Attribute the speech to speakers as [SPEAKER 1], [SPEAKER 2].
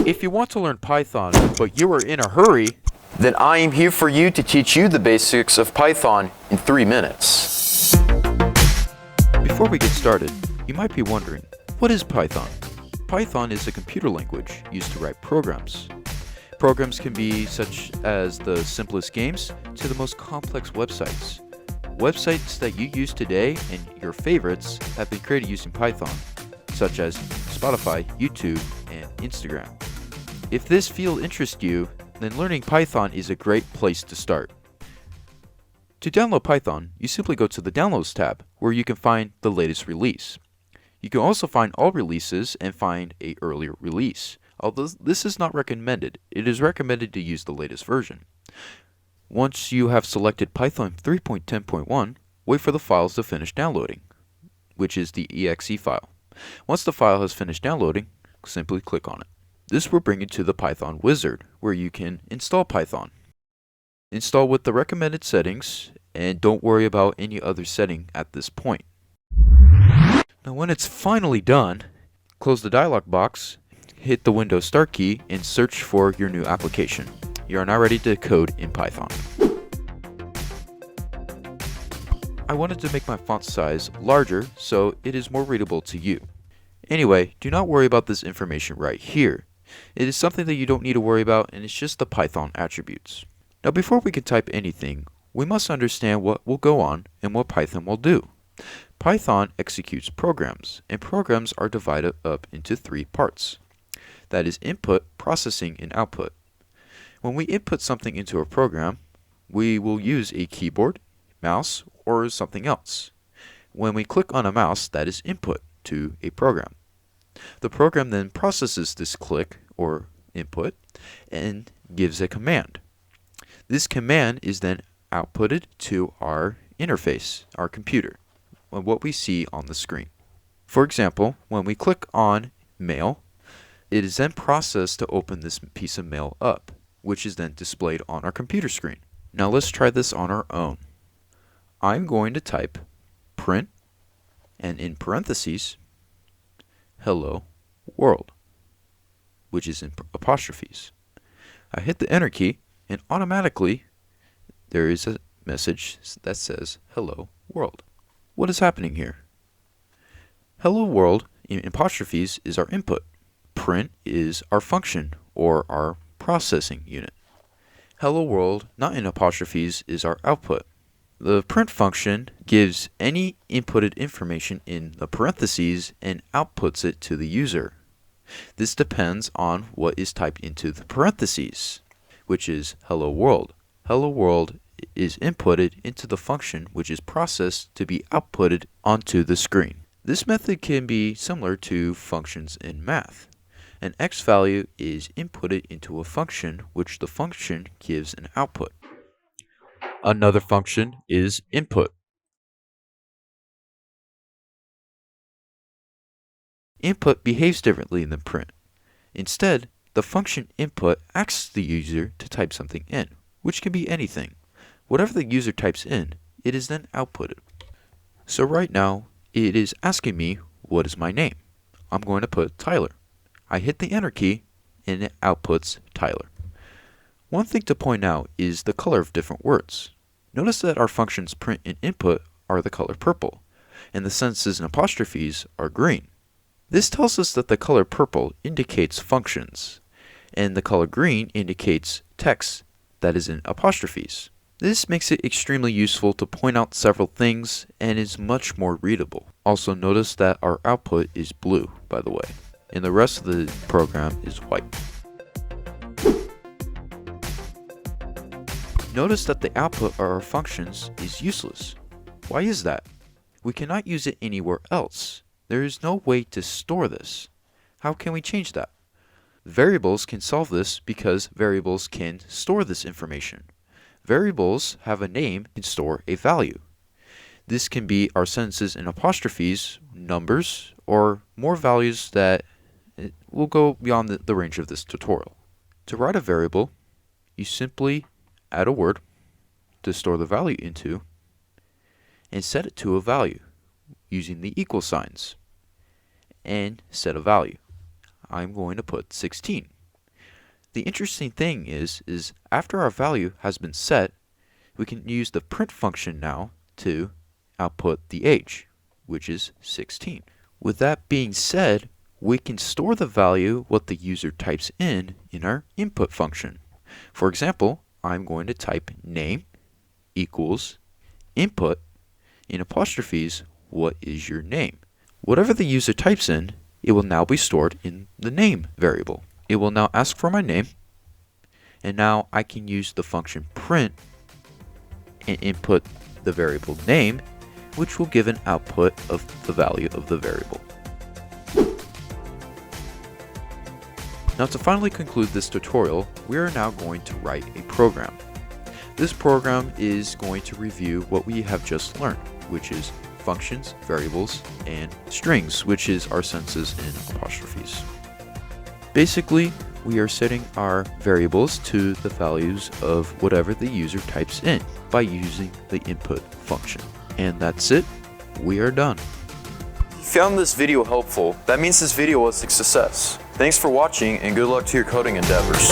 [SPEAKER 1] If you want to learn Python, but you are in a hurry,
[SPEAKER 2] then I am here for you to teach you the basics of Python in 3 minutes.
[SPEAKER 1] Before we get started, you might be wondering, what is Python? Python is a computer language used to write programs. Programs can be such as the simplest games to the most complex websites. Websites that you use today and your favorites have been created using Python, such as Spotify, YouTube, and Instagram. If this field interests you, then learning Python is a great place to start. To download Python, you simply go to the Downloads tab, where you can find the latest release. You can also find all releases and find an earlier release. Although this is not recommended, it is recommended to use the latest version. Once you have selected Python 3.10.1, wait for the files to finish downloading, which is the exe file. Once the file has finished downloading, simply click on it. This will bring you to the Python wizard, where you can install Python. Install with the recommended settings, and don't worry about any other setting at this point. Now when it's finally done, close the dialog box, hit the Windows Start key, and search for your new application. You are now ready to code in Python. I wanted to make my font size larger so it is more readable to you. Anyway, do not worry about this information right here. It is something that you don't need to worry about, and it's just the Python attributes. Now before we can type anything, we must understand what will go on and what Python will do. Python executes programs, and programs are divided up into 3 parts. That is input, processing, and output. When we input something into a program, we will use a keyboard, mouse, or something else. When we click on a mouse, that is input to a program. The program then processes this click or input and gives a command. This command is then outputted to our interface, our computer, what we see on the screen. For example, when we click on Mail, it is then processed to open this piece of mail up, which is then displayed on our computer screen. Now let's try this on our own. I'm going to type print, and in parentheses, hello world, which is in apostrophes. I hit the enter key, and automatically there is a message that says hello world. What is happening here? Hello world in apostrophes is our input. Print is our function or our processing unit. Hello world, not in apostrophes, is our output. The print function gives any inputted information in the parentheses and outputs it to the user. This depends on what is typed into the parentheses, which is hello world. Hello world is inputted into the function which is processed to be outputted onto the screen. This method can be similar to functions in math. An x value is inputted into a function which the function gives an output. Another function is input. Input behaves differently than print. Instead, the function input asks the user to type something in, which can be anything. Whatever the user types in, it is then outputted. So right now, it is asking me, what is my name? I'm going to put Tyler. I hit the enter key, and it outputs Tyler. One thing to point out is the color of different words. Notice that our functions print and input are the color purple, and the sentences and apostrophes are green. This tells us that the color purple indicates functions, and the color green indicates text that is in apostrophes. This makes it extremely useful to point out several things and is much more readable. Also notice that our output is blue, by the way, and the rest of the program is white. Notice that the output of our functions is useless. Why is that? We cannot use it anywhere else. There is no way to store this. How can we change that? Variables can solve this because variables can store this information. Variables have a name and store a value. This can be our sentences in apostrophes, numbers, or more values that will go beyond the range of this tutorial. To write a variable, you simply add a word to store the value into and set it to a value using the equal signs and set a value. I'm going to put 16. The interesting thing is after our value has been set, we can use the print function now to output the age, which is 16. With that being said, we can store the value what the user types in our input function. For example, I'm going to type name equals input in apostrophes, what is your name? Whatever the user types in, it will now be stored in the name variable. It will now ask for my name, and now I can use the function print and input the variable name, which will give an output of the value of the variable. Now to finally conclude this tutorial, we are now going to write a program. This program is going to review what we have just learned, which is functions, variables, and strings, which is our sentences in apostrophes. Basically, we are setting our variables to the values of whatever the user types in by using the input function. And that's it. We are done.
[SPEAKER 2] If you found this video helpful, that means this video was a success. Thanks for watching and good luck to your coding endeavors.